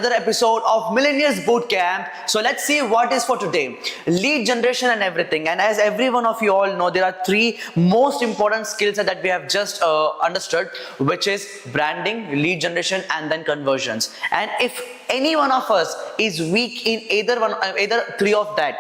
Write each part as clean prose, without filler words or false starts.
another episode of Millennials Bootcamp. So let's see what is for today. Lead generation and everything. And as every one of you all know, there are three most important skills that we have just understood, which is branding, lead generation, and then conversions. And if any one of us is weak in either three of that,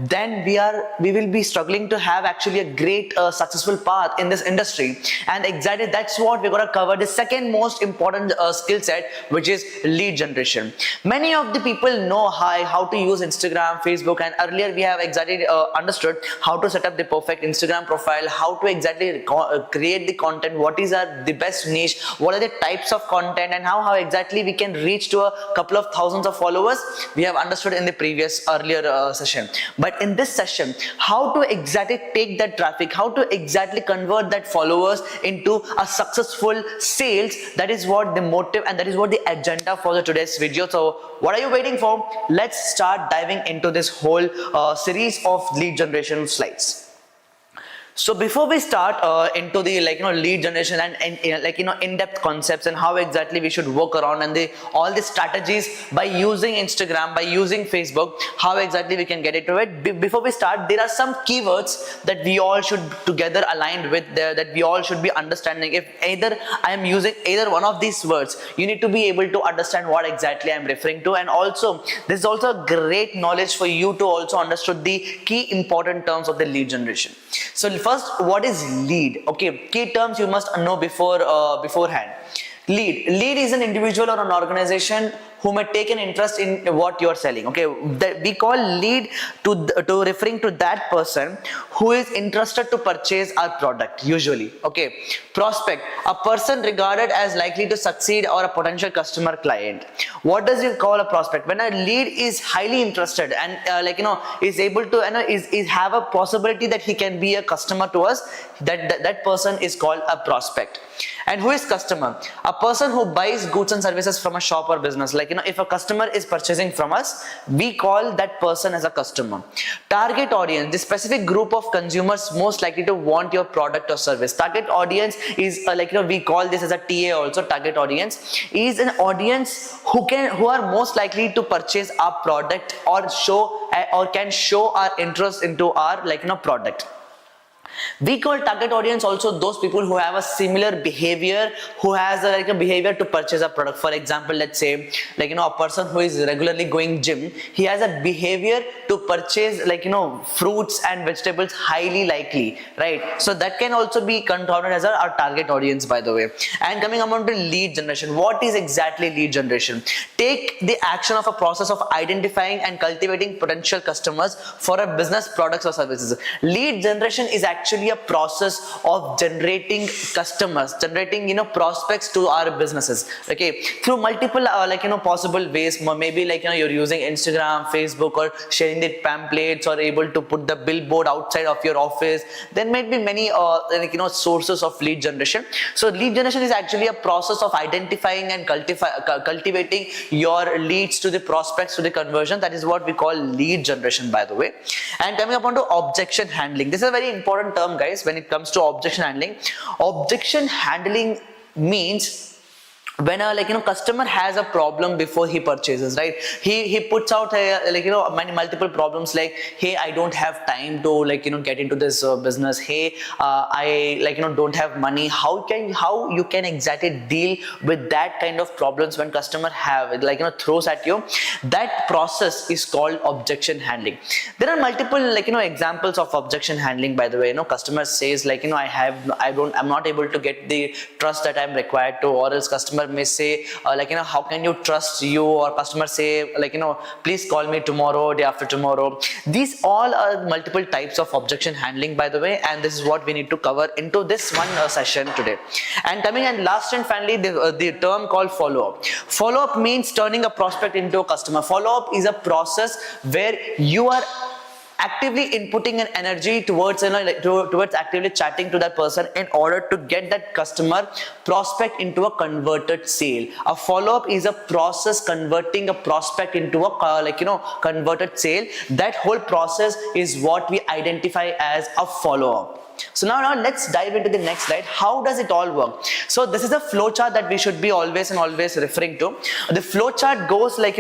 then we will be struggling to have actually a great successful path in this industry. And exactly that's what we're going to cover, the second most important skill set, which is lead generation. Many of the people know how to use Instagram, Facebook, and earlier we have exactly understood how to set up the perfect Instagram profile, how to exactly create the content, what is the best niche, what are the types of content, and how exactly we can reach to a couple of thousands of followers. We have understood in the previous earlier session. But in this session, how to exactly take that traffic, how to exactly convert that followers into a successful sales, that is what the motive and that is what the agenda for the today's video. So what are you waiting for? Let's start diving into this whole series of lead generation slides. So before we start into the lead generation and in-depth concepts and how exactly we should work around and all the strategies by using Instagram, by using Facebook, how exactly we can get into it. Before we start, there are some keywords that we all should together aligned with there, that we all should be understanding. If either I am using either one of these words, you need to be able to understand what exactly I am referring to. And also this is also a great knowledge for you to also understand the key important terms of the lead generation. So first, what is lead? Okay, key terms you must know beforehand. Lead is an individual or an organization who may take an interest in what you are selling. Okay, we call lead to referring to that person who is interested to purchase our product usually. Okay, prospect, a person regarded as likely to succeed or a potential customer client. What does you call a prospect? When a lead is highly interested and is able to is have a possibility that he can be a customer to us, that person is called a prospect. And who is customer? A person who buys goods and services from a shop or business. If a customer is purchasing from us, we call that person as a customer. Target audience, the specific group of consumers most likely to want your product or service. Target audience is we call this as a TA also. Target audience is an audience who are most likely to purchase our product or can show our interest into our product. We call target audience also those people who have a similar behavior, who has a behavior to purchase a product. For example, let's say a person who is regularly going gym, he has a behavior to purchase fruits and vegetables highly likely, right? So that can also be counted as our target audience, by the way. And coming on to lead generation, what is exactly lead generation? Take the action of a process of identifying and cultivating potential customers for a business, products or services. Lead generation is actually a process of generating customers, generating prospects to our businesses, okay, through multiple possible ways. Maybe you're using Instagram, Facebook, or sharing the pamphlets, or able to put the billboard outside of your office. There might be many sources of lead generation. So lead generation is actually a process of identifying and cultivating your leads to the prospects, to the conversion. That is what we call lead generation, by the way. And coming upon to objection handling, this is a very important term, guys. When it comes to objection handling means when a customer has a problem before he purchases, right? He puts out many multiple problems like, hey, I don't have time to get into this business. Hey, I don't have money. How you can exactly deal with that kind of problems when customer have throws at you? That process is called objection handling. There are multiple examples of objection handling, by the way. Customer says I'm not able to get the trust that I'm required to, or else customer may say how can you trust you, or customer say please call me tomorrow, day after tomorrow. These all are multiple types of objection handling, by the way, and this is what we need to cover into this one session today. And coming and last and finally, the term called follow-up. Follow-up means turning a prospect into a customer. Follow-up is a process where you are actively inputting an energy towards actively chatting to that person in order to get that customer prospect into a converted sale. A follow-up is a process converting a prospect into a converted sale. That whole process is what we identify as a follow-up. So now let's dive into the next slide. How does it all work? So this is a flow chart that we should be always referring to. The flow chart goes like,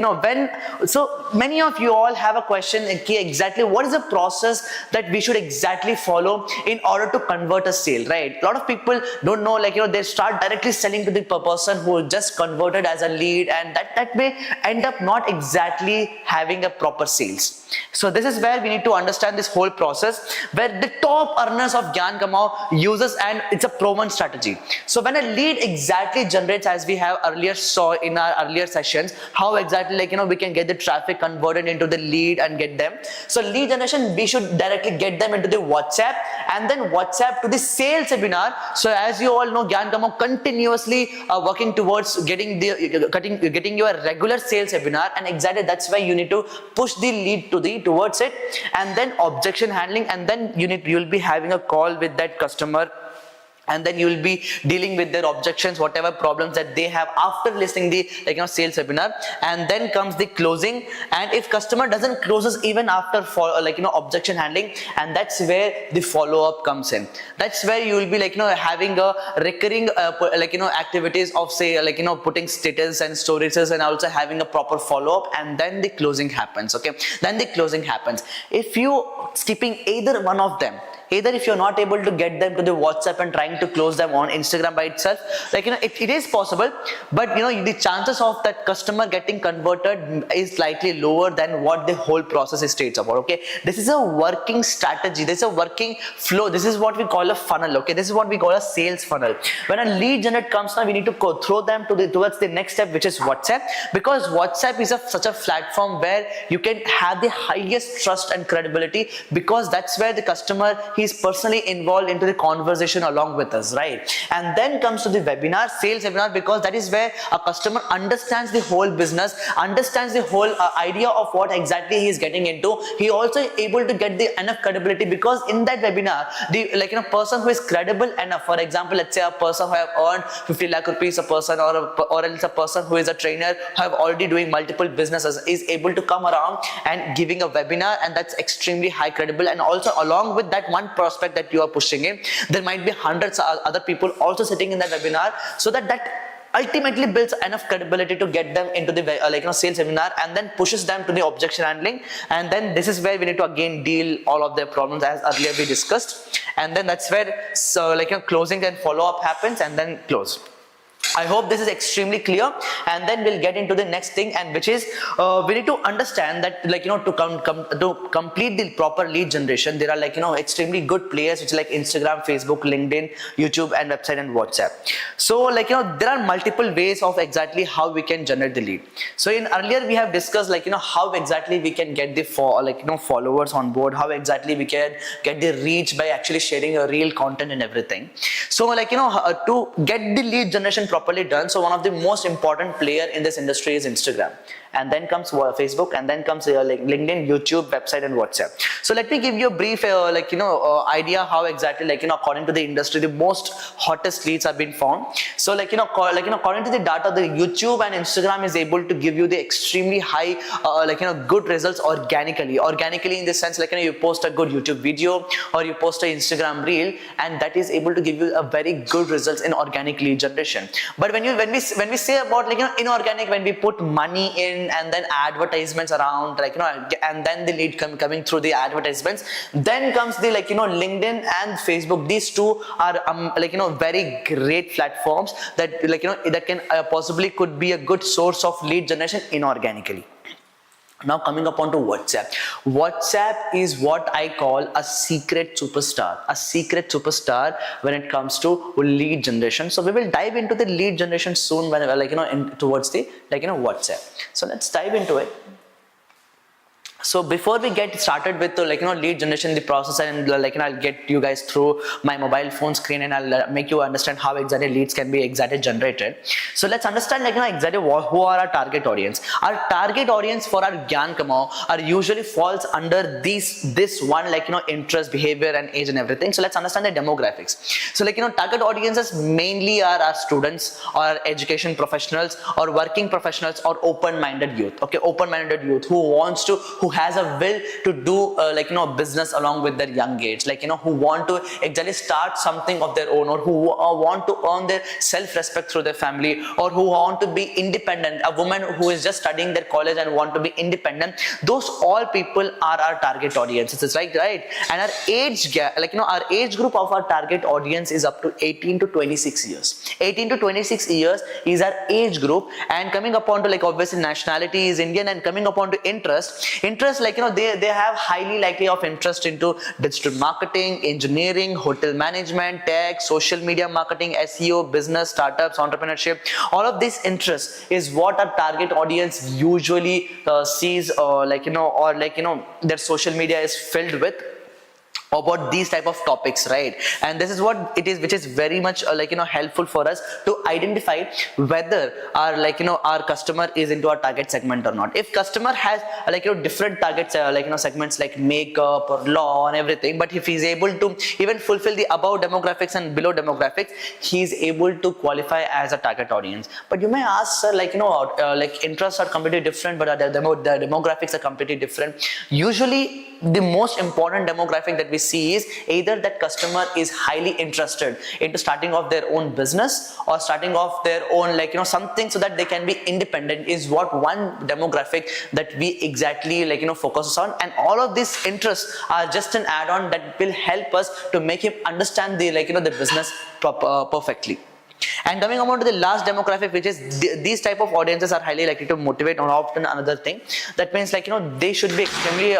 so many of you all have a question, exactly what is the process that we should exactly follow in order to convert a sale, right? A lot of people don't know, they start directly selling to the person who just converted as a lead, and that may end up not exactly having a proper sales. So this is where we need to understand this whole process, where the top earners of Gyan Kamao uses, and it's a proven strategy. So when a lead exactly generates, as we have earlier saw in our earlier sessions, how exactly we can get the traffic converted into the lead and get them. So lead generation, we should directly get them into the WhatsApp, and then WhatsApp to the sales webinar. So as you all know, Gyan Kamao continuously working towards getting you a regular sales webinar, and exactly that's why you need to push the lead towards it, and then objection handling, and then you'll be having a call with that customer, and then you will be dealing with their objections, whatever problems that they have after listening the sales webinar. And then comes the closing, and if customer doesn't closes even after objection handling, and that's where the follow-up comes in. That's where you will be having a recurring activities of say putting status and stories, and also having a proper follow-up, and then the closing happens. Okay, then the closing happens. If you skipping either one of them, either if you're not able to get them to the WhatsApp and trying to close them on Instagram by itself, it is possible, but the chances of that customer getting converted is slightly lower than what the whole process states about. Okay, this is a working strategy, this is a working flow, this is what we call a funnel. Okay, this is what we call a sales funnel. When a lead generate comes now, we need to go throw them towards the next step, which is WhatsApp, because WhatsApp is such a platform where you can have the highest trust and credibility, because that's where the customer, he's personally involved into the conversation along with us, right? And then comes to the webinar, sales webinar, because that is where a customer understands the whole business, understands the whole idea of what exactly he is getting into. He also able to get the enough credibility, because in that webinar, the person who is credible enough, for example, let's say a person who have earned 50 lakh rupees, a person or else a person who is a trainer who have already doing multiple businesses, is able to come around and giving a webinar, and that's extremely high credible. And also along with that one prospect that you are pushing in, there might be hundreds of other people also sitting in that webinar, so that ultimately builds enough credibility to get them into the sales webinar, and then pushes them to the objection handling. And then this is where we need to again deal all of their problems as earlier we discussed, and then that's where closing and follow-up happens, and then close. I hope this is extremely clear, and then we'll get into the next thing, and which is we need to understand that to complete the proper lead generation, there are extremely good players which are like Instagram, Facebook, LinkedIn, YouTube, and website and WhatsApp. So there are multiple ways of exactly how we can generate the lead. So in earlier we have discussed how exactly we can get the followers on board, how exactly we can get the reach by actually sharing a real content and everything. So to get the lead generation properly done, so one of the most important player in this industry is Instagram, and then comes Facebook, and then comes LinkedIn, YouTube, website, and WhatsApp. So let me give you a brief idea how exactly according to the industry the most hottest leads have been found. So according to the data, the YouTube and Instagram is able to give you the extremely high good results organically in the sense you post a good YouTube video or you post an Instagram reel, and that is able to give you a very good results in organic lead generation. But when we say about inorganic, when we put money in and then advertisements around and then the lead coming through the advertisements, then comes the LinkedIn and Facebook. These two are very great platforms that that can possibly could be a good source of lead generation inorganically. Now coming upon to WhatsApp. WhatsApp is what I call a secret superstar when it comes to lead generation. So we will dive into the lead generation soon when towards the WhatsApp. So let's dive into it. So before we get started with lead generation, the process, and I'll get you guys through my mobile phone screen, and I'll make you understand how exactly leads can be exactly generated. So let's understand exactly who are our target audience. Our target audience for our Gyan Kamao are usually falls under this one interest, behavior, and age and everything. So let's understand the demographics. So target audiences mainly are our students or education professionals or working professionals or open-minded youth. Okay, open-minded youth who has a will to do business along with their young age, who want to exactly start something of their own, or who want to earn their self-respect through their family, or who want to be independent, a woman who is just studying their college and want to be independent. Those all people are our target audiences, right? And our age gap, our age group of our target audience is up to 18 to 26 years. 18 to 26 years is our age group. And coming upon to obviously nationality is Indian, and coming upon to interest they have highly likely of interest into digital marketing, engineering, hotel management, tech, social media marketing, SEO, business, startups, entrepreneurship. All of this interest is what our target audience usually sees, their social media is filled with about these type of topics, right? And this is what it is, which is very much helpful for us to identify whether our our customer is into our target segment or not. If customer has different targets, segments like makeup or law and everything, but if he's able to even fulfill the above demographics and below demographics, he's able to qualify as a target audience. But you may ask, sir, interests are completely different, but the demographics are completely different. Usually the most important demographic that we see is either that customer is highly interested into starting off their own business, or starting off their own something so that they can be independent, is what one demographic that we exactly focuses on. And all of these interests are just an add-on that will help us to make him understand the the business perfectly. And coming on to the last demographic, which is these type of audiences are highly likely to motivate, or often another thing that means they should be extremely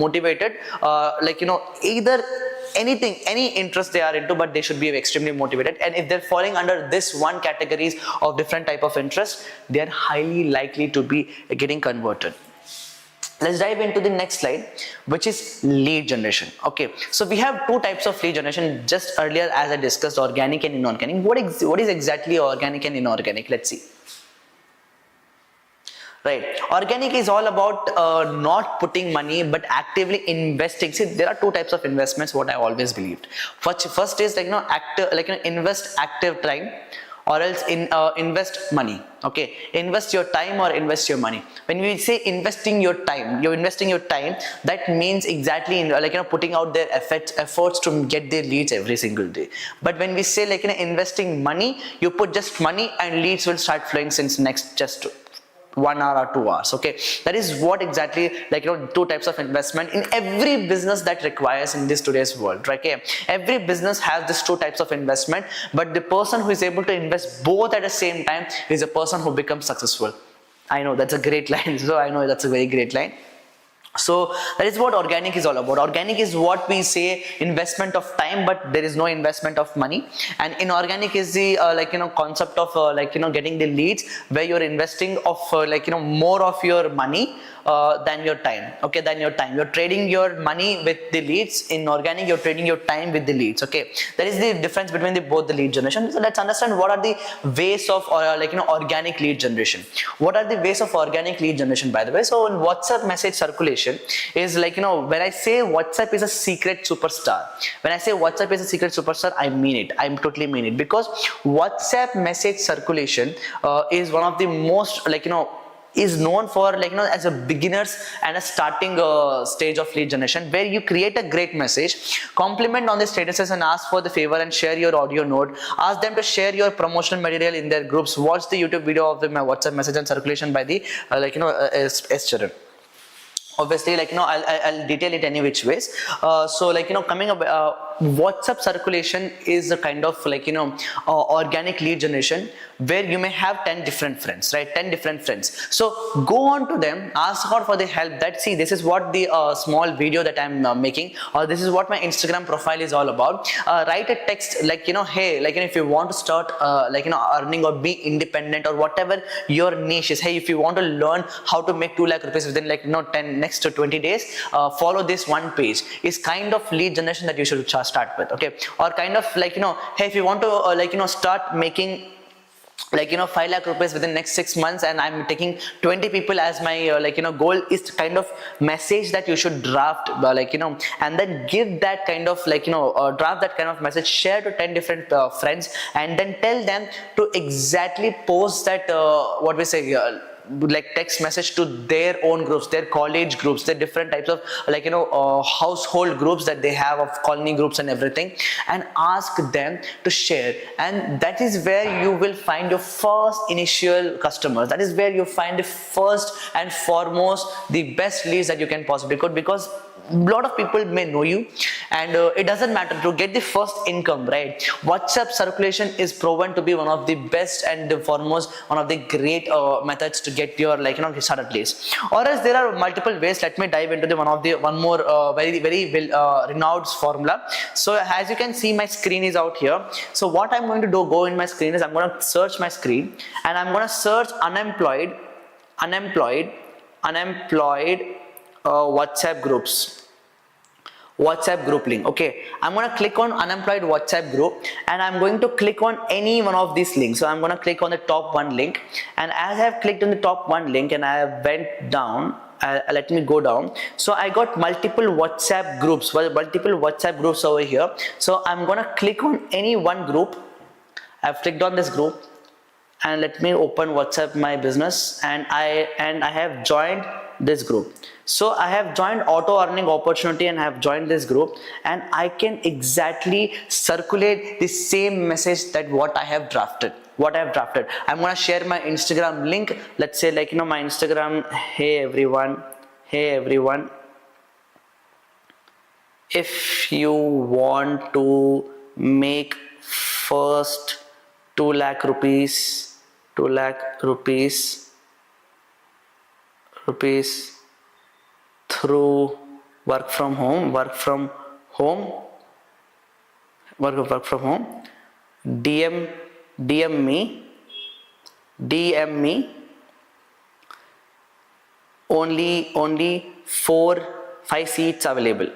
motivated, either anything, any interest they are into, but they should be extremely motivated. And if they're falling under this one categories of different type of interest, they are highly likely to be getting converted. Let's dive into the next slide, which is lead generation. Okay, so we have two types of lead generation. Just earlier, as I discussed, organic and inorganic. What is exactly organic and inorganic? Let's see. Right, organic is all about not putting money but actively investing. See, there are two types of investments, what I always believed. First is invest active time, or else invest money. Okay, invest your time or invest your money. When we say investing your time, you're investing your time, that means exactly putting out their efforts to get their leads every single day. But when we say investing money, you put just money and leads will start flowing since next just 1 hour or 2 hours. Okay, that is what exactly two types of investment in every business that requires in this today's world, right? Okay, every business has these two types of investment, but the person who is able to invest both at the same time is a person who becomes successful. I know that's a great line. So I know that's a very great line. So that is what organic is all about. Organic is what we say investment of time, but there is no investment of money. And inorganic is the concept of getting the leads, where you're investing of more of your money than your time. Okay, than your time. You're trading your money with the leads. In organic, you're trading your time with the leads. Okay, that is the difference between both the lead generation. So let's understand what are the ways of organic lead generation. What are the ways of organic lead generation, by the way? So in WhatsApp message circulation is when I say WhatsApp is a secret superstar, when I say WhatsApp is a secret superstar, I mean it. I totally mean it, because WhatsApp message circulation is one of the most is known for as a beginners and a starting stage of lead generation, where you create a great message, compliment on the statuses and ask for the favor and share your audio note, ask them to share your promotional material in their groups, watch the YouTube video of the WhatsApp message and circulation by the S. Charan. Obviously I'll detail it any which ways. Coming up, WhatsApp circulation is a kind of organic lead generation, where you may have 10 different friends, right? 10 different friends. So go on to them, ask her for the help, that see, this is what the small video that I'm making, or this is what my Instagram profile is all about. Write a text hey, if you want to start earning or be independent, or whatever your niche is. Hey, if you want to learn how to make 2 lakh rupees within next to 20 days, follow this one page. Is kind of lead generation that you should start with. Okay, or kind of hey, if you want to start making 5 lakh rupees within next 6 months, and I'm taking 20 people as my goal, is kind of message that you should draft and then give that kind of draft that kind of message, share to 10 different friends, and then tell them to exactly post that what we say like text message to their own groups, their college groups, their different types of household groups that they have, of colony groups and everything, and ask them to share. And that is where you will find your first initial customers. That is where you find the first and foremost the best leads that you can possibly get, because a lot of people may know you, and it doesn't matter to get the first income, right? WhatsApp circulation is proven to be one of the best and the foremost one of the great methods to get your started leads. Or else there are multiple ways. Let me dive into the one more very well renowned formula. So as you can see, my screen is out here. So what I'm going to do, go in my screen, is I'm going to search my screen, and I'm going to search unemployed WhatsApp group link. Okay, I'm going to click on unemployed WhatsApp group, and I'm going to click on any one of these links. So I'm going to click on the top one link, and as I have clicked on the top one link and I went down, let me go down. So I got multiple WhatsApp groups over here. So I'm going to click on any one group. I've clicked on this group, and let me open WhatsApp My Business, and I have joined this group. So I have joined auto earning opportunity, and I have joined this group, and I can exactly circulate the same message that what I have drafted. I'm going to share my Instagram link. Let's say my Instagram. Hey everyone, if you want to make first 2 lakh rupees through work from home, DM me. Only 5 seats available.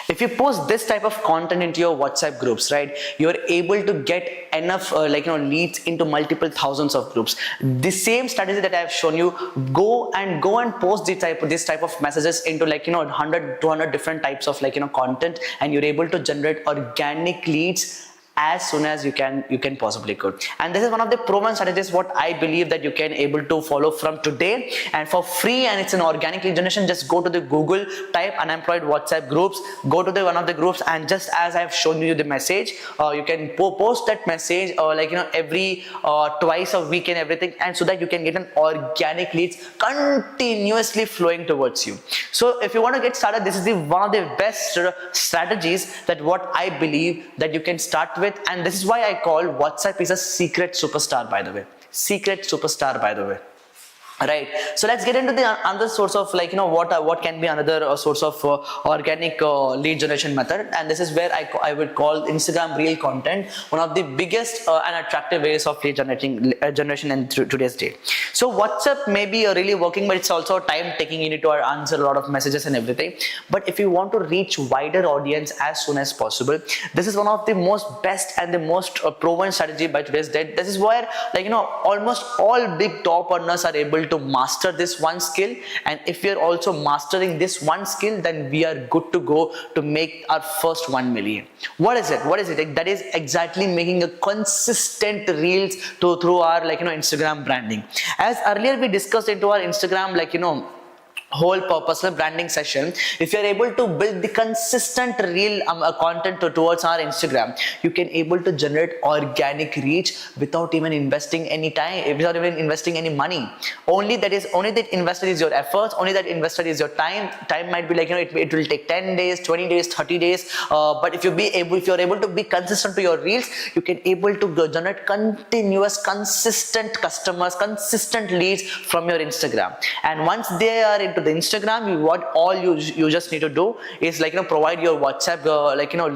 If you post this type of content into your WhatsApp groups, right, you're able to get enough leads into multiple thousands of groups. The same strategy that I have shown you, go and post this type of messages into 100 200 different types of content, and you're able to generate organic leads as soon as you can possibly could. And this is one of the proven strategies what I believe that you can able to follow from today, and for free, and it's an organic lead generation. Just go to the Google, type unemployed WhatsApp groups, go to the one of the groups, and just as I've shown you the message, you can post that message every twice a week and everything, and so that you can get an organic leads continuously flowing towards you. So if you want to get started, this is one of the best strategies that what I believe that you can start with. And this is why I call WhatsApp is a secret superstar, by the way. Right, so let's get into the another source of what can be another source of organic lead generation method, and this is where I would call Instagram reel content one of the biggest and attractive ways of lead generation in today's day. So WhatsApp may be really working, but it's also time taking. You need to answer a lot of messages and everything. But if you want to reach wider audience as soon as possible, this is one of the most best and the most proven strategy by today's date. This is where almost all big top earners are able to master this one skill, and if you're also mastering this one skill, then we are good to go to make our first 1 million. What is it? That is exactly making a consistent reels through our Instagram branding. As earlier we discussed into our Instagram whole personal branding session, if you're able to build the consistent reel content towards our Instagram, you can able to generate organic reach without even investing any time, without even investing any money. Only that invested is your efforts, only that invested is your time. Time might be it will take 10 days, 20 days, 30 days, but if you're able to be consistent to your reels, you can able to generate continuous, consistent customers, consistent leads from your Instagram. And once they are into the Instagram, what all you just need to do is provide your WhatsApp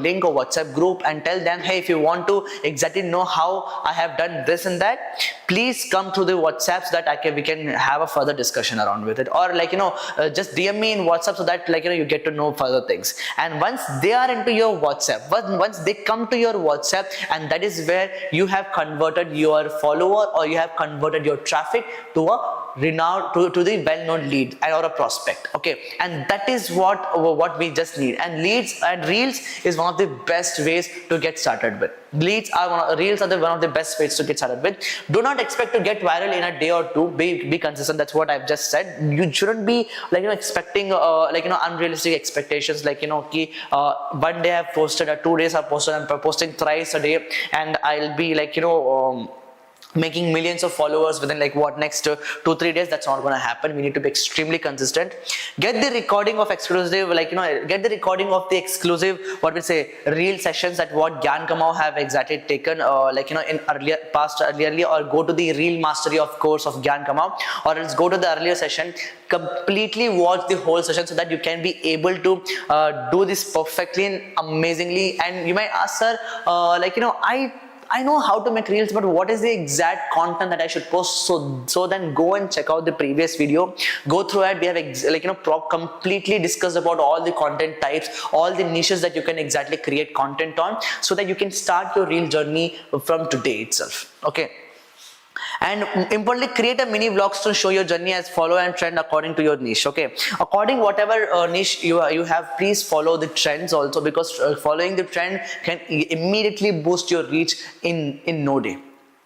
link or WhatsApp group, and tell them, hey, if you want to exactly know how I have done this and that, please come through the WhatsApp so that we can have a further discussion around with it, or just DM me in WhatsApp so that you get to know further things. And once they are into your WhatsApp, once they come to your WhatsApp, and that is where you have converted your follower, or you have converted your traffic to a renowned to the well-known lead or a prospect. Okay, and that is what we just need. And leads and reels is one of the best ways to get started with. Reels are one of the best ways to get started with. Do not expect to get viral in a day or two. Be consistent. That's what I've just said. You shouldn't be expecting unrealistic expectations, one day I've posted, or 2 days I've posted, I'm posting thrice a day, and I'll be making millions of followers within next 2-3 days. That's not going to happen. We need to be extremely consistent. Get the recording of exclusive what we say reel sessions that what Gyan Kamao have exactly taken in earlierly, or go to the reel mastery of course of Gyan Kamao, or else go to the earlier session, completely watch the whole session so that you can be able to do this perfectly and amazingly. And you might ask, sir, I know how to make reels, but what is the exact content that I should post? So then go and check out the previous video, go through it. We have completely discussed about all the content types, all the niches that you can exactly create content on, so that you can start your reel journey from today itself. Okay. And importantly, create a mini vlogs to show your journey as follow and trend according to your niche. Okay, according whatever niche you have, please follow the trends also, because following the trend can immediately boost your reach in no day.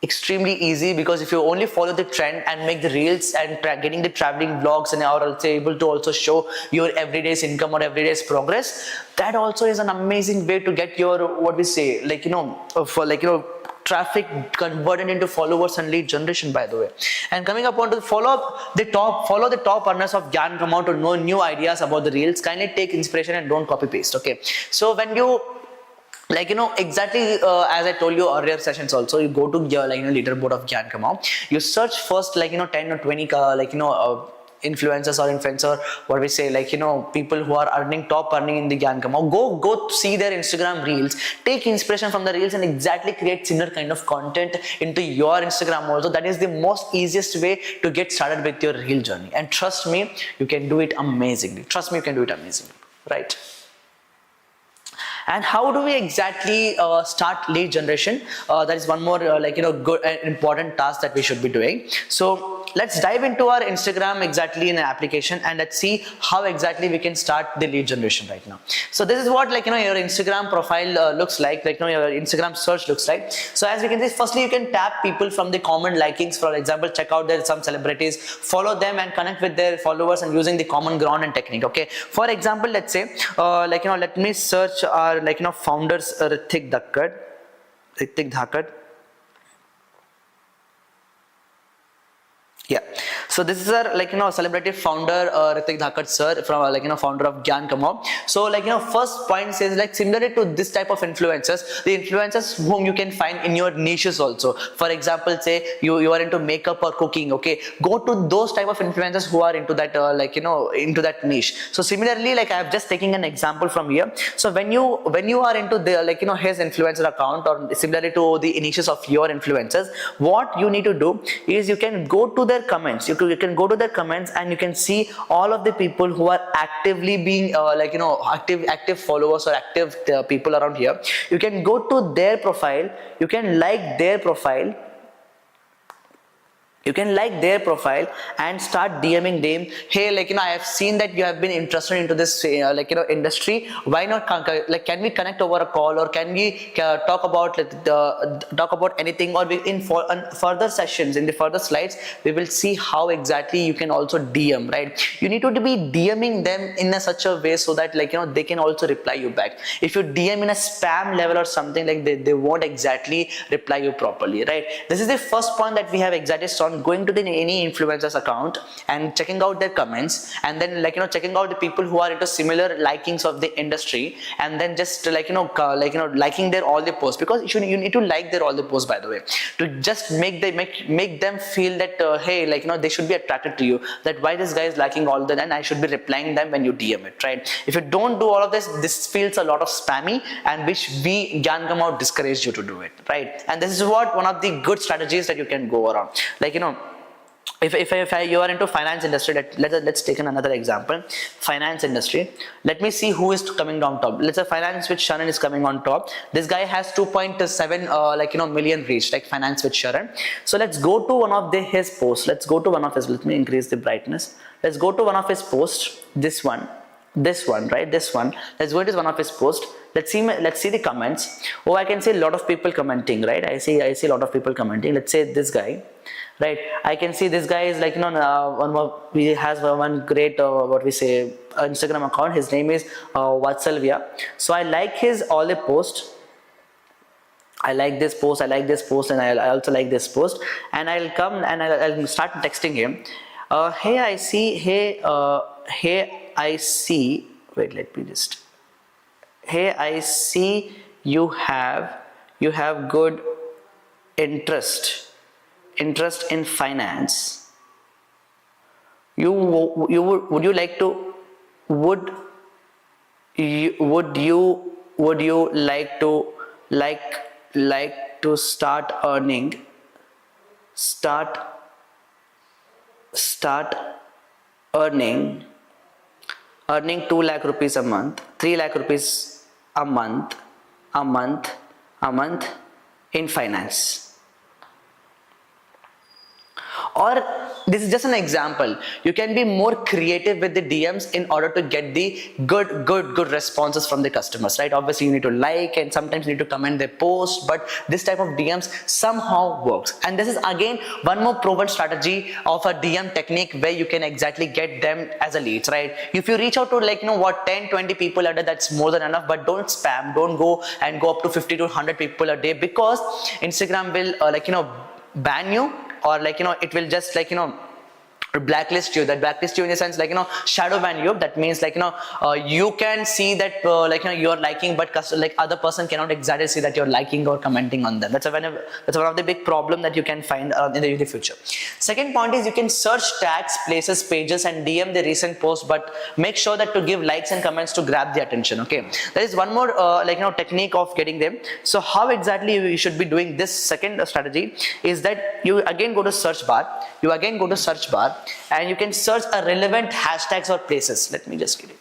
Extremely easy, because if you only follow the trend and make the reels and getting the traveling vlogs, and are also able to also show your everyday's income or everyday's progress, that also is an amazing way to get your what we say traffic converted into followers and lead generation, by the way. And coming up on to follow the top earners of Gyan Kamao to know new ideas about the reels. Kindly take inspiration and don't copy paste. Okay, so when you exactly as I told you earlier sessions also, you go to your leaderboard of Gyan Kamao, you search first 10 or 20 influencers or influencer, what we say people who are top earning in the Gyan Kamao. Go see their Instagram reels, take inspiration from the reels, and exactly create similar kind of content into your Instagram also. That is the most easiest way to get started with your reel journey. And trust me, you can do it amazingly. Right? And how do we exactly start lead generation? That is one more good and important task that we should be doing. So let's dive into our Instagram exactly in an application, and let's see how exactly we can start the lead generation right now. So this is what your Instagram profile looks like, your Instagram search looks like. So as we can see, firstly you can tap people from the common likings. For example, check out there some celebrities, follow them and connect with their followers, and using the common ground and technique. Okay, for example, let's say let me search our founders, Hrithik Dhakkad. Yeah, so this is our celebrity founder, Hrithik Dhakkad sir, from founder of Gyan Kamao. So first point says similarly to this type of influencers, the influencers whom you can find in your niches also. For example, say you are into makeup or cooking. Okay, go to those type of influencers who are into that into that niche. So similarly, I have just taken an example from here. So when you are into the his influencer account, or similarly to the niches of your influencers, what you need to do is you can go to their comments. You can go to their comments, and you can see all of the people who are actively being active followers or active people around here. You can go to their profile, you can like their profile, and start DMing them. Hey, I have seen that you have been interested into this industry. Why not can we connect over a call, or can we talk about anything, or in further sessions, in the further slides we will see how exactly you can also DM, right? You need to be DMing them in such a way so that they can also reply you back. If you DM in a spam level or something, they won't exactly reply you properly, right? This is the first point that we have exactly on going to any influencer's account and checking out their comments, and then checking out the people who are into similar likings of the industry, and then just liking their all the posts, because you need to like their all the posts, by the way, to just make them feel that hey, they should be attracted to you, that why this guy is liking all that, and I should be replying them when you DM it, right? If you don't do all of this feels a lot of spammy, and which we Gyan Kamao discourage you to do it, right? And this is what one of the good strategies that you can go around, if you are into finance industry, let's take another example, finance industry. Let me see who is coming down top. Let's say finance with Sharan is coming on top. This guy has 2.7 million reach, like finance with Sharan. So let's go to one of his posts. Let's go to one of his, let me increase the brightness. Let's go to one of his posts, this one, right, this one. Let's go to one of his posts. Let's see the comments. Oh, I can see a lot of people commenting, right? I see a lot of people commenting. Let's say this guy, right? I can see this guy is like, he has one great Instagram account. His name is Vatsalvya. So I like his all the posts. I like this post, and I also like this post, and I'll come and I'll start texting him. Hey, I see, wait, let me just, hey, I see you have good interest in finance. Would you like to start earning 2 lakh rupees a month, 3 lakh rupees a month in finance? Or this is just an example. You can be more creative with the DMs in order to get the good responses from the customers, right? Obviously you need to like, and sometimes you need to comment their post, but this type of DMs somehow works. And this is again one more proven strategy of a DM technique where you can exactly get them as a leads, right? If you reach out to 10-20 people a day, that's more than enough, but don't spam. Don't go up to 50 to 100 people a day, because Instagram will ban you, or it will just blacklist you. That blacklist you in the sense shadow ban you. That means you can see that you're liking, but other person cannot exactly see that you're liking or commenting on them. That's one of the big problem that you can find in the future. Second point is you can search tags, places, pages, and DM the recent post, but make sure that to give likes and comments to grab the attention. Okay, there is one more technique of getting them. So how exactly you should be doing this second strategy is that you again go to search bar. And you can search a relevant hashtags or places. Let me just get it.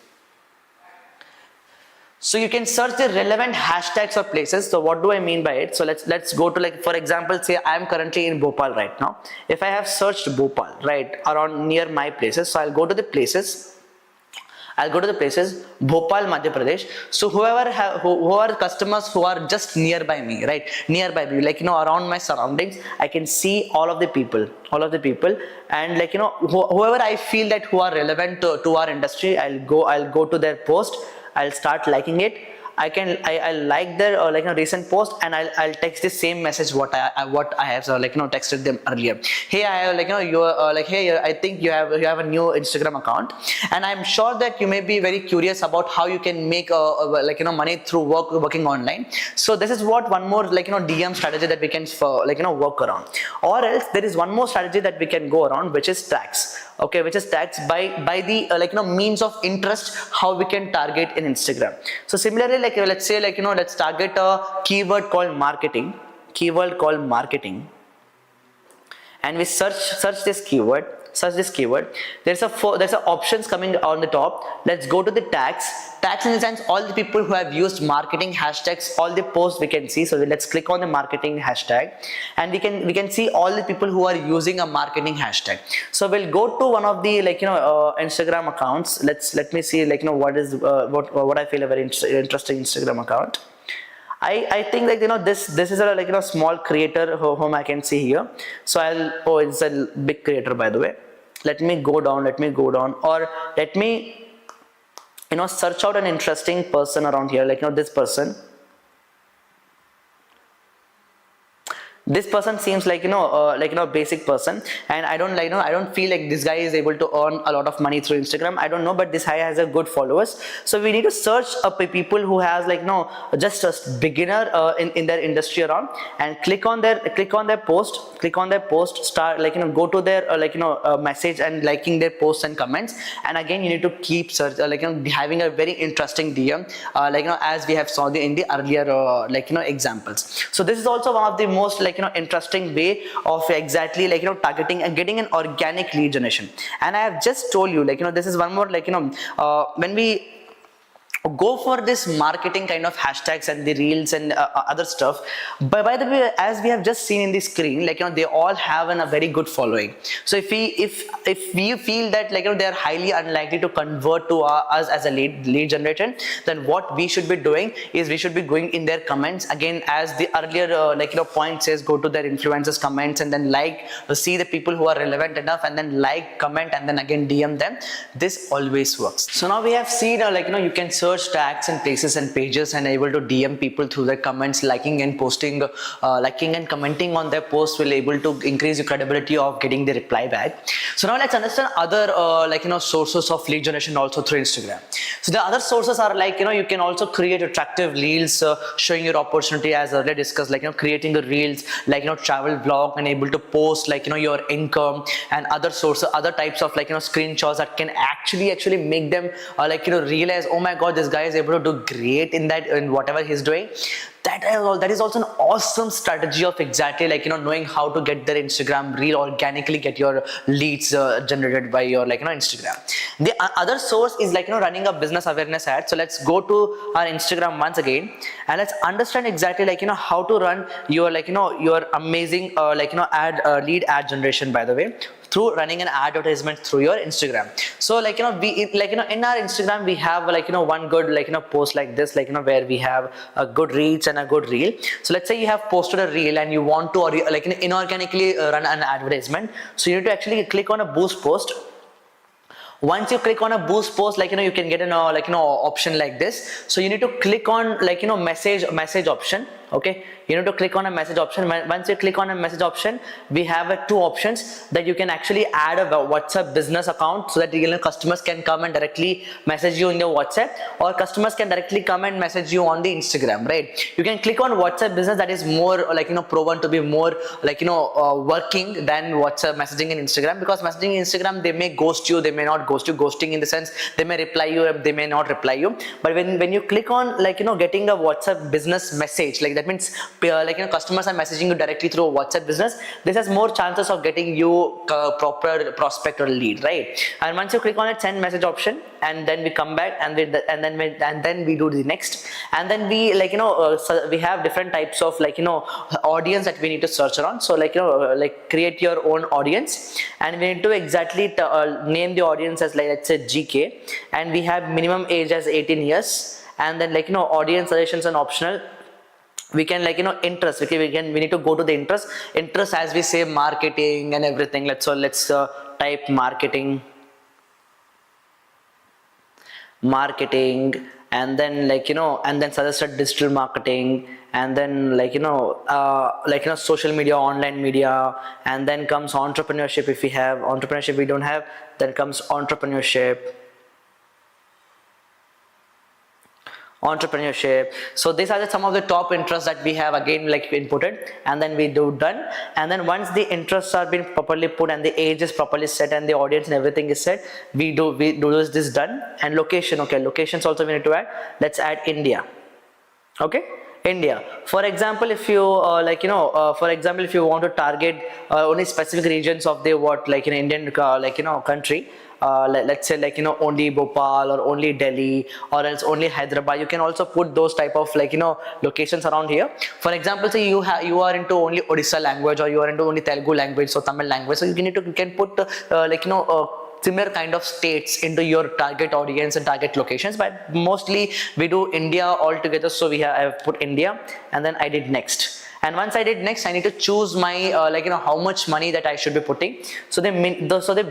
So you can search the relevant hashtags or places. So what do I mean by it? So let's go to, for example, say I am currently in Bhopal right now. If I have searched Bhopal, right, around near my places, so I'll go to the places, Bhopal, Madhya Pradesh. So who are customers who are just nearby me, right? Nearby me, around my surroundings, I can see all of the people, and whoever I feel that who are relevant to our industry, I'll go to their post, I'll start liking it. I'll like their recent post, and I'll text the same message what I have texted them earlier. Hey, I have hey, I think you have a new Instagram account, and I'm sure that you may be very curious about how you can make money through working online. So this is what one more DM strategy that we can work around. Or else there is one more strategy that we can go around, which is tags. Okay, which is tags by the means of interest, how we can target in Instagram. So similarly, let's say let's target a keyword called marketing, and we search this keyword. There's a options coming on the top. Let's go to the tags in the sense all the people who have used marketing hashtags, all the posts we can see. So let's click on the marketing hashtag, and we can see all the people who are using a marketing hashtag. So we'll go to one of the Instagram accounts. Let me see what I feel a very interesting Instagram account. I think this is a small creator whom I can see here. So it's a big creator, by the way. Let me go down, or let me search out an interesting person around here, this person. This person seems basic person, and I don't feel like this guy is able to earn a lot of money through Instagram. I don't know, but this guy has a good followers. So we need to search people who has just a beginner in their industry around, and click on their post, start go to their message and liking their posts and comments. And again you need to keep search having a very interesting DM as we have saw in the earlier examples. So this is also one of the most interesting way of exactly targeting and getting an organic lead generation. And I have just told you this is one more when we go for this marketing kind of hashtags and the reels and other stuff, but by the way, as we have just seen in the screen, they all have a very good following. So if we feel that they are highly unlikely to convert to us as a lead generator, then what we should be doing is we should be going in their comments again, as the earlier point says, go to their influencers comments and then see the people who are relevant enough and then comment and then again DM them. This always works. So now we have seen you can search tags and places and pages and able to DM people through their comments. Liking and posting, liking and commenting on their posts will able to increase your credibility of getting the reply back. So now let's understand other sources of lead generation also through Instagram. So the other sources are you can also create attractive reels showing your opportunity, as earlier discussed, creating the reels travel vlog and able to post your income and other sources, other types of screenshots that can actually make them realize, oh my god, this guy is able to do great in whatever he's doing. That is also an awesome strategy of exactly knowing how to get their Instagram reel organically, get your leads generated by your Instagram. The other source is running a business awareness ad. So let's go to our Instagram once again and let's understand exactly how to run your your amazing lead ad generation, by the way, through running an advertisement through your Instagram. So we in our Instagram we have one good post like this, where we have a good reach and a good reel. So let's say you have posted a reel and you want to inorganically run an advertisement. So you need to actually click on a boost post. Once you click on a boost post, you can get an option like this. So you need to click on message option. Okay, you need to click on a message option. Once you click on a message option, we have two options that you can actually add a WhatsApp business account, so that customers can come and directly message you in your WhatsApp, or customers can directly come and message you on the Instagram, right? You can click on WhatsApp business, that is more proven to be more working than WhatsApp messaging in Instagram, because messaging in Instagram, they may ghost you, they may not ghost you. Ghosting in the sense they may reply you, they may not reply you. But when you click on getting a WhatsApp business message, that means customers are messaging you directly through a WhatsApp business, this has more chances of getting you proper prospect or lead, right? And once you click on it, send message option, and then we come back and then we do the next, and then we so we have different types of audience that we need to search around. So create your own audience, and we need to exactly name the audience as let's say GK, and we have minimum age as 18 years, and then audience suggestions and optional. We can interest. We need to go to the interest as we say marketing and everything. Let's type marketing, and then and then suggested digital marketing, and then social media, online media, and then comes entrepreneurship. If we have entrepreneurship, we don't have, then comes entrepreneurship. So these are some of the top interests that we have again inputted, and then we do done. And then once the interests are being properly put and the age is properly set and the audience and everything is set, we do this done. And location, okay, locations also we need to add. Let's add India. Okay, India. For example, if you if you want to target only specific regions of the in Indian country, let's say only Bhopal or only Delhi or else only Hyderabad, you can also put those type of locations around here. For example, say you are into only Odisha language, or you are into only Telugu language, so Tamil language, so you can put similar kind of states into your target audience and target locations. But mostly we do India altogether, so I have put India, and then I did next. And once I did next, I need to choose my how much money that I should be putting. So the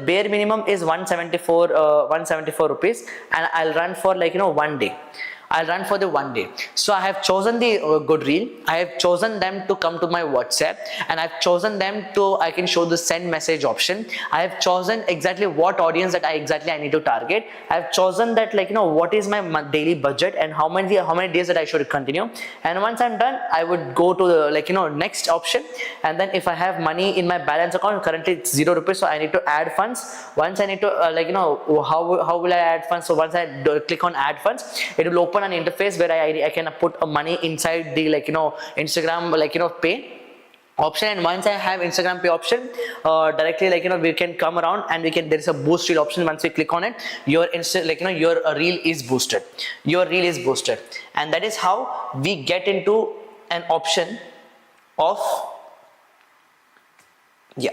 bare minimum is 174 rupees, and I'll run for 1 day. I'll run for the 1 day. So I have chosen the good reel. I have chosen them to come to my WhatsApp, and I've chosen them to, I can show the send message option. I have chosen exactly what audience that I need to target. I've chosen that what is my daily budget and how many days that I should continue. And once I'm done, I would go to the next option. And then if I have money in my balance account, currently it's 0 rupees, so I need to add funds. Once I need to how will I add funds? So once I click on add funds, it will open an interface where I can put money inside the Instagram pay. option, and once I have Instagram pay option, directly we can come around and there is a boost reel option. Once we click on it, your your reel is boosted, and that is how we get into an option of, yeah.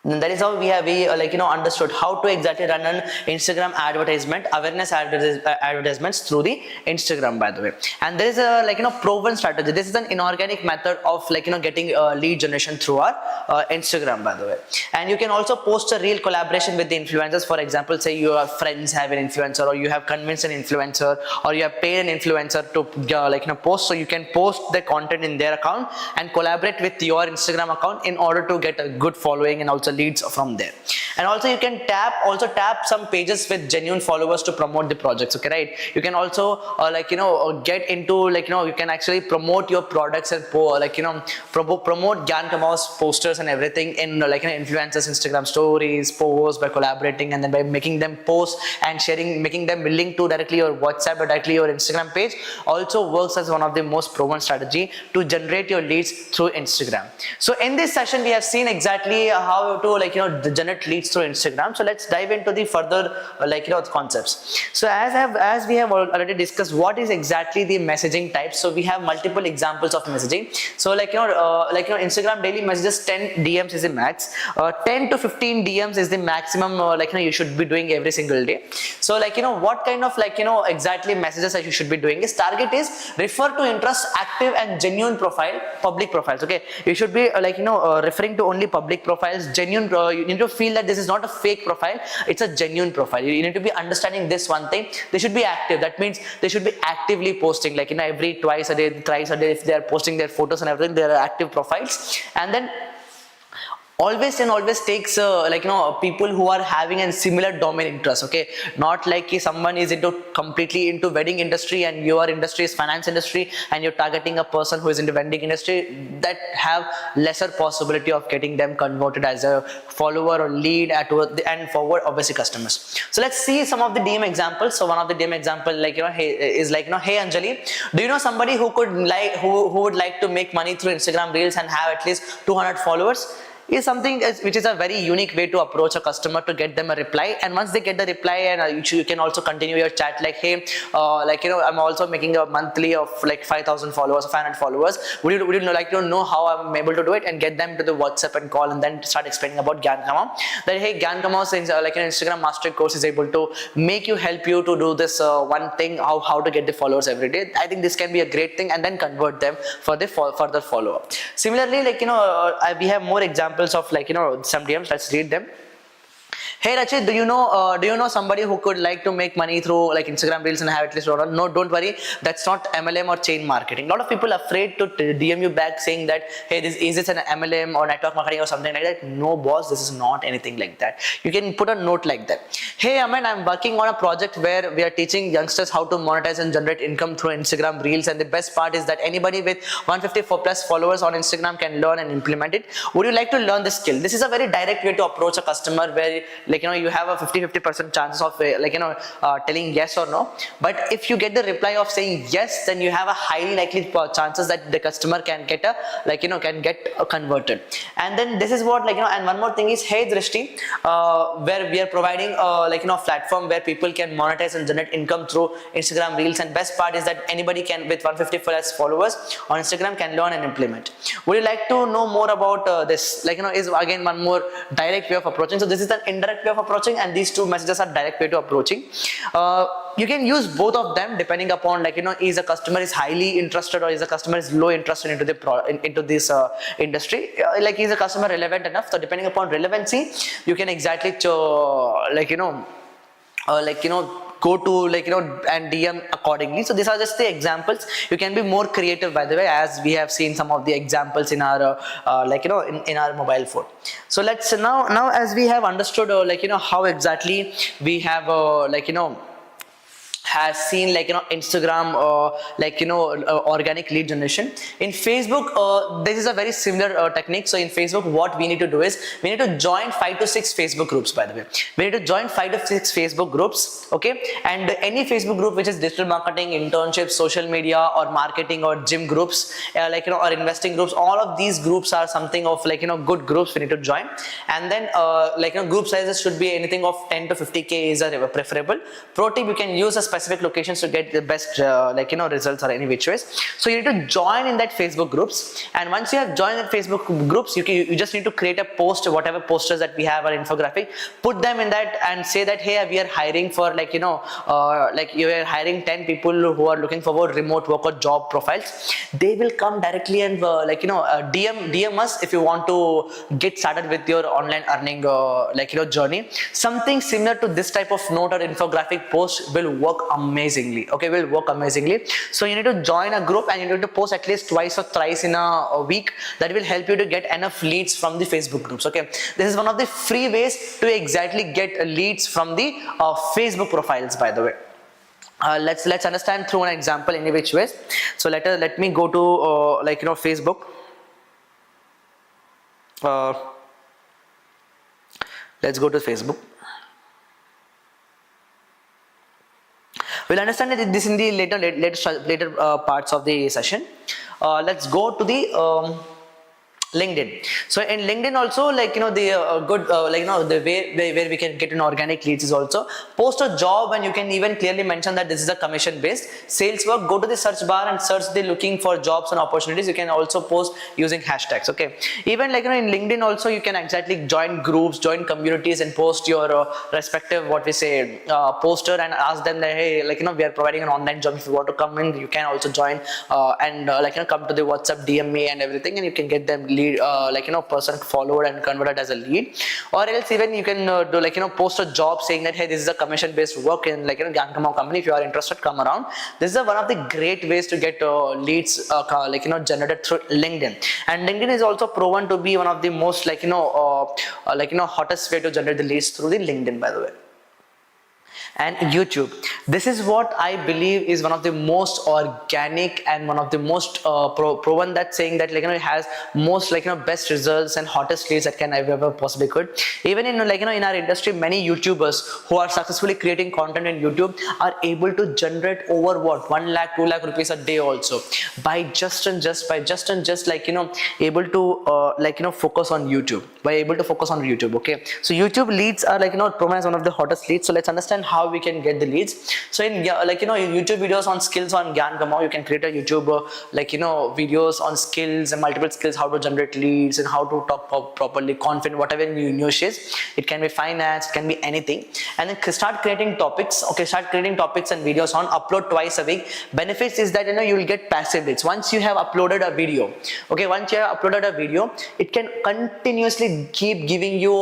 And that is how we understood how to exactly run an Instagram advertisement, awareness advertisements through the Instagram, by the way. And there is a proven strategy. This is an inorganic method of getting lead generation through our Instagram, by the way. And you can also post a real collaboration with the influencers. For example, say your friends have an influencer, or you have convinced an influencer, or you have paid an influencer to post. So you can post the content in their account and collaborate with your Instagram account in order to get a good following and also leads from there. And also you can tap some pages with genuine followers to promote the projects. Okay, right? You can also get into you can actually promote your products and promote Gyan Kamau's posters and everything in influencers Instagram stories, posts, by collaborating, and then by making them post and sharing, making them link to directly your WhatsApp or directly your Instagram page, also works as one of the most proven strategy to generate your leads through Instagram. So in this session we have seen exactly how to generate leads through Instagram. So let's dive into the further concepts. So as we have already discussed what is exactly the messaging type. So we have multiple examples of messaging. So Instagram daily messages, 10 DMs is the max. 10 to 15 DMs is the maximum you should be doing every single day. So what kind of exactly messages that you should be doing is, target is refer to interest, active and genuine profile, public profiles. Okay, you should be referring to only public profiles, genuine. You need to feel that this is not a fake profile, it's a genuine profile. You need to be understanding this one thing. They should be active. That means they should be actively posting, every twice a day, thrice a day. If they are posting their photos and everything, they are active profiles. And then always takes people who are having a similar domain interest. Okay, not like someone is completely into wedding industry and your industry is finance industry, and you're targeting a person who is into vending industry, that have lesser possibility of getting them converted as a follower or lead and forward obviously customers. So let's see some of the DM examples. So one of the DM example hey Anjali, do you know somebody who would like to make money through Instagram reels and have at least 200 followers? Is something which is a very unique way to approach a customer to get them a reply. And once they get the reply, and you can also continue your chat hey, I'm also making a monthly of 5,000 followers, 500 followers. Would you like to know how I'm able to do it, and get them to the WhatsApp and call, and then start explaining about Gyan Kamau. That hey, Gyan Kamau an Instagram master course is able to help you to do this one thing, how to get the followers every day. I think this can be a great thing, and then convert them for the further follow up. Similarly, we have more examples of some DMs. Let's read them. Hey Rachit, do you know somebody who could like to make money through Instagram reels and have at least $1? No, don't worry, that's not MLM or chain marketing. A lot of people are afraid to DM you back saying that hey, is this an MLM or network marketing or something like that. No boss, this is not anything like that. You can put a note like that. Hey Aman, I'm working on a project where we are teaching youngsters how to monetize and generate income through Instagram reels, and the best part is that anybody with 154 plus followers on Instagram can learn and implement it. Would you like to learn this skill? This is a very direct way to approach a customer, where you have a 50% chances of telling yes or no. But if you get the reply of saying yes, then you have a highly likely chances that the customer can get converted. And then this is what and one more thing is, hey Drishti, where we are providing platform where people can monetize and generate income through Instagram reels, and best part is that anybody can with 150 plus followers on Instagram can learn and implement. Would you like to know more about this? Is again one more direct way of approaching. So this is an indirect way of approaching, and these two messages are direct way to approaching. You can use both of them depending upon is a customer is highly interested, or is a customer is low interested into this industry. Is a customer relevant enough? So depending upon relevancy, you can exactly go to and DM accordingly. So these are just the examples. You can be more creative, by the way, as we have seen some of the examples in our in our mobile phone. So let's now as we have understood how exactly we have has seen like Instagram like organic lead generation. In Facebook this is a very similar technique. So in Facebook what we need to do is we need to join 5 to 6 Facebook groups. By the way, we need to join 5 to 6 Facebook groups, okay? And any Facebook group which is digital marketing, internships, social media or marketing or gym groups, or investing groups, all of these groups are something of good groups we need to join. And then group sizes should be anything of 10 to 50k is preferable. Pro tip, you can use a specific locations to get the best results or any which ways. So you need to join in that Facebook groups, and once you have joined that Facebook groups, you just need to create a post, whatever posters that we have or infographic, put them in that and say that hey, we are hiring for you are hiring 10 people who are looking for remote work or job profiles. They will come directly and DM us if you want to get started with your online earning journey. Something similar to this type of note or infographic post will work amazingly, okay? Will work amazingly. So you need to join a group and you need to post at least twice or thrice in a week. That will help you to get enough leads from the Facebook groups, okay? This is one of the free ways to exactly get leads from the Facebook profiles, by the way. Let's understand through an example in which ways. So let me go to Facebook. Let's go to Facebook. We'll understand this in the later parts of the session. Let's go to the LinkedIn. So in LinkedIn also, the good the way where we can get an organic leads is also post a job, and you can even clearly mention that this is a commission based sales work. Go to the search bar and search the looking for jobs and opportunities. You can also post using hashtags, okay? Even in LinkedIn also you can exactly join groups, join communities, and post your respective poster and ask them that hey, we are providing an online job. If you want to come in, you can also join and come to the WhatsApp, DM me and everything, and you can get them lead person followed and converted as a lead. Or else even you can do post a job saying that hey, this is a commission based work in Gyan Kamao company. If you are interested, come around. This is one of the great ways to get leads generated through LinkedIn. And LinkedIn is also proven to be one of the most hottest way to generate the leads through the LinkedIn, by the way. And YouTube, this is what I believe is one of the most organic and one of the most proven that saying that it has most best results and hottest leads that can ever possibly could. Even in in our industry, many YouTubers who are successfully creating content in YouTube are able to generate over 1 lakh 2 lakh rupees a day also by just able to focus on YouTube, okay? So YouTube leads are proven as one of the hottest leads. So let's understand how we can get the leads. So in YouTube videos on skills on Gyan Kamao, you can create a YouTube videos on skills and multiple skills, how to generate leads and how to talk properly, confident, whatever you niche is. It can be finance, it can be anything. And then start creating topics, okay? Start creating topics and videos on, upload twice a week. Benefits is that you will get passive leads once you have uploaded a video, okay? Once you have uploaded a video, it can continuously keep giving you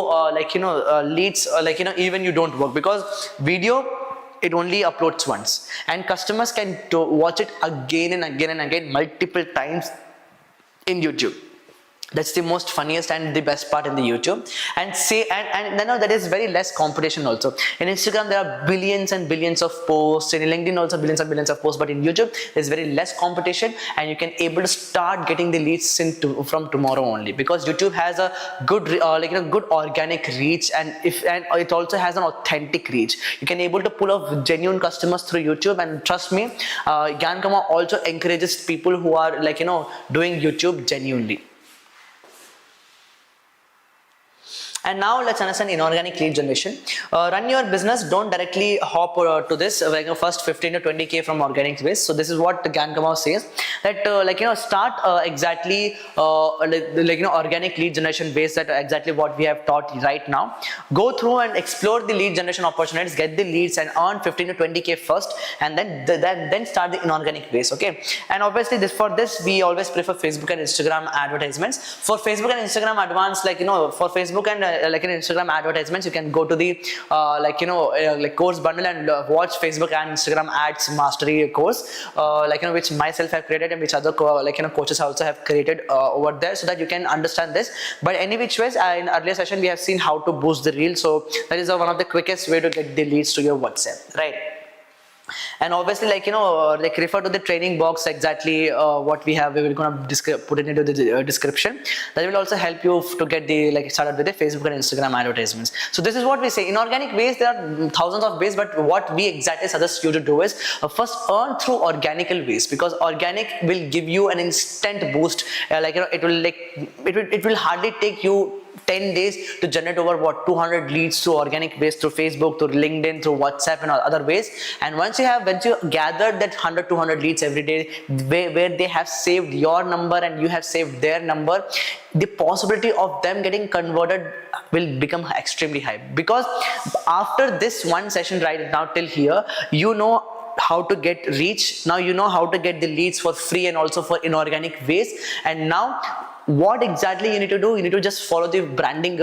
leads even you don't work, because video it only uploads once and customers can watch it again and again and again multiple times in YouTube. That's the most funniest and the best part in the YouTube. And that is very less competition also. In Instagram there are billions and billions of posts, in LinkedIn also billions and billions of posts, but in YouTube there's very less competition and you can able to start getting the leads from tomorrow only, because YouTube has a good good organic reach, and it also has an authentic reach. You can able to pull off genuine customers through YouTube, and trust me, Gyan Kamao also encourages people who are doing YouTube genuinely. And now let's understand inorganic lead generation. Run your business, don't directly hop to this first 15 to 20k from organic base. So this is what Gyan Kamao says, that start exactly organic lead generation base, that exactly what we have taught right now. Go through and explore the lead generation opportunities, get the leads and earn 15 to 20k first, and then start the inorganic base, okay? And obviously for this we always prefer Facebook and Instagram advertisements. For Facebook and Instagram advanced, for Facebook and in Instagram advertisements, you can go to the course bundle and watch Facebook and Instagram ads mastery course, which myself have created and which other coaches also have created over there, so that you can understand this. But any which ways, in earlier session we have seen how to boost the reel, so that is one of the quickest way to get the leads to your WhatsApp, right? And obviously, like refer to the training box exactly what we have. We will gonna put it into the description. That will also help you to get the started with the Facebook and Instagram advertisements. So this is what we say. In organic ways, there are thousands of ways, but what we exactly suggest you to do is first earn through organical ways, because organic will give you an instant boost. It will hardly take you 10 days to generate over 200 leads through organic ways, through Facebook, through LinkedIn, through WhatsApp and other ways. And once you gathered that 100 200 leads every day, where they have saved your number and you have saved their number, the possibility of them getting converted will become extremely high. Because after this one session right now till here, you know how to get reach. Now you know how to get the leads for free and also for inorganic ways. And now what exactly you need to do, you need to just follow the branding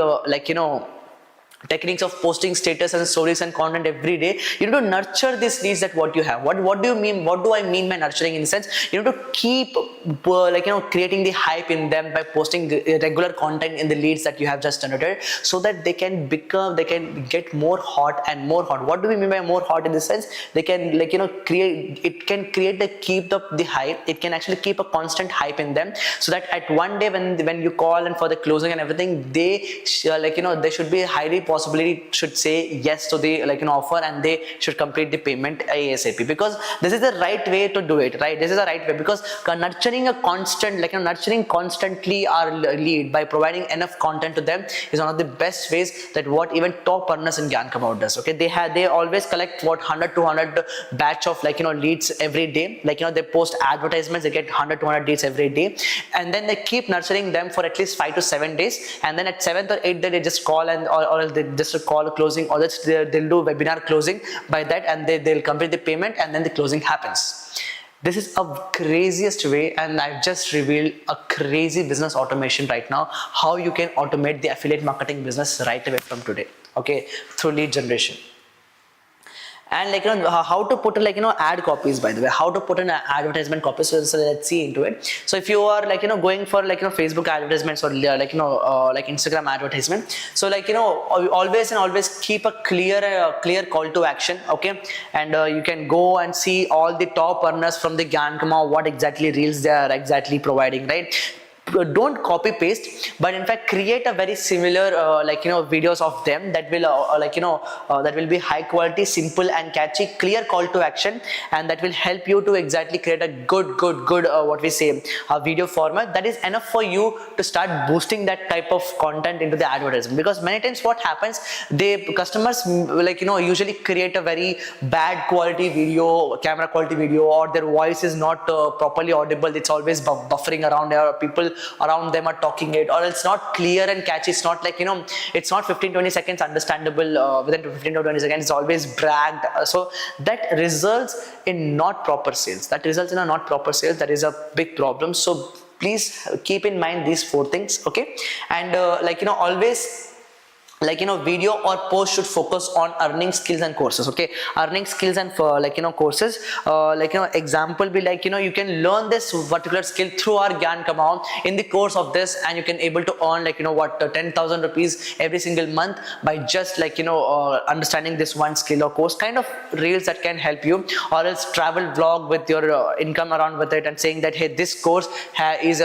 techniques of posting status and stories and content every day. You need to nurture these leads that what you have. What do you mean? What do I mean by nurturing? In the sense, you need to keep creating the hype in them by posting regular content in the leads that you have just generated, so that they can get more hot and more hot. What do we mean by more hot? In the sense, they can keep the hype. It can actually keep a constant hype in them, so that at one day when you call and for the closing and everything, they they should be highly possibility should say yes to the offer, and they should complete the payment ASAP, because this is the right way to do it, right? This is the right way, because nurturing a constant nurturing constantly our lead by providing enough content to them is one of the best ways that what even top earners in Gyan Kamaao does. Okay, they always collect 100 200 batch of leads every day. They post advertisements, they get 100 200 leads every day, and then they keep nurturing them for at least 5 to 7 days, and then at 7th or 8th day they just call or they just call a closing, or they'll do webinar closing by that, and they'll complete the payment, and then the closing happens. This is a craziest way, and I've just revealed a crazy business automation right now, how you can automate the affiliate marketing business right away from today, okay, through lead generation. And how to put ad copies, by the way, how to put an advertisement copy. So let's see into it. So if you are going for Facebook advertisements or Instagram advertisement, so always keep a clear call to action, okay? And you can go and see all the top earners from the Gyan Kamaao, what exactly reels they are exactly providing, right? Don't copy paste, but in fact create a very similar videos of them that will that will be high quality, simple and catchy, clear call to action, and that will help you to exactly create a good what we say a video format that is enough for you to start boosting that type of content into the advertisement. Because many times what happens, the customers usually create a very bad quality video, camera quality video, or their voice is not properly audible. It's always buffering around, people around them are talking it, or it's not clear and catchy. It's not it's not 15-20 seconds understandable within 15 to 20 seconds. It's always bragged, so that results in not proper sales. That is a big problem. So please keep in mind these 4 things, okay? And always video or post should focus on earning skills and courses, okay? Earning skills and courses, example be you can learn this particular skill through our Gyan Kamaao in the course of this, and you can able to earn 10,000 rupees every single month by just understanding this one skill or course, kind of reels that can help you, or else travel vlog with your income around with it, and saying that hey, this course is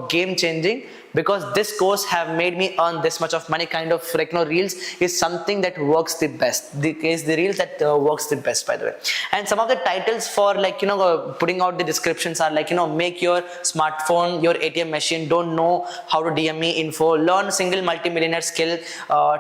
game changing, because this course have made me earn this much of money. Kind of reels is something that works the best. The reels that works the best, by the way. And some of the titles for putting out the descriptions are make your smartphone your ATM machine, don't know how to DM me info, learn single multi-millionaire skill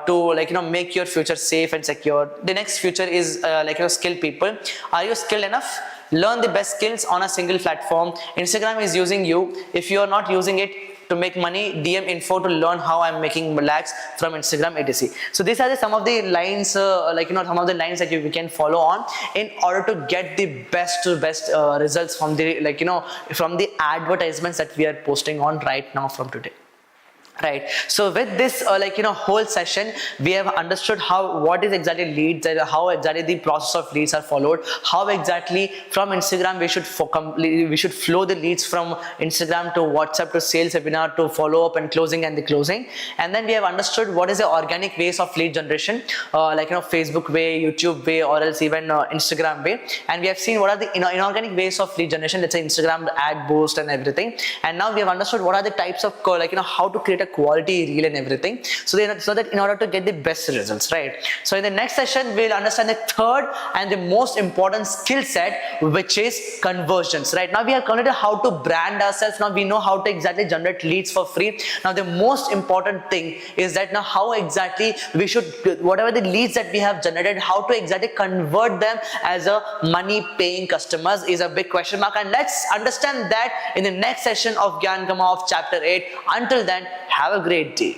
to make your future safe and secure. The next future is skill people. Are you skilled enough? Learn the best skills on a single platform. Instagram is using you. If you are not using it to make money, DM info to learn how I'm making lakhs from Instagram, etc. So these are some of the lines, some of the lines that we can follow on in order to get the best results from the from the advertisements that we are posting on right now from today. Right. So with this, whole session, we have understood what is exactly leads, how exactly the process of leads are followed, how exactly from Instagram we should flow the leads from Instagram to WhatsApp to sales webinar to follow up and closing and the closing. And then we have understood what is the organic ways of lead generation, Facebook way, YouTube way, or else even Instagram way. And we have seen what are the inorganic ways of lead generation. Let's say Instagram ad boost and everything. And now we have understood what are the types of how to create a quality reel and everything, so that in order to get the best results, right? So in the next session we'll understand the third and the most important skill set, which is conversions. Right now we have completed how to brand ourselves. Now we know how to exactly generate leads for free. Now the most important thing is that now how exactly we should, whatever the leads that we have generated, how to exactly convert them as a money paying customers is a big question mark. And let's understand that in the next session of Gyan Gama of chapter 8. Until then, have a great day.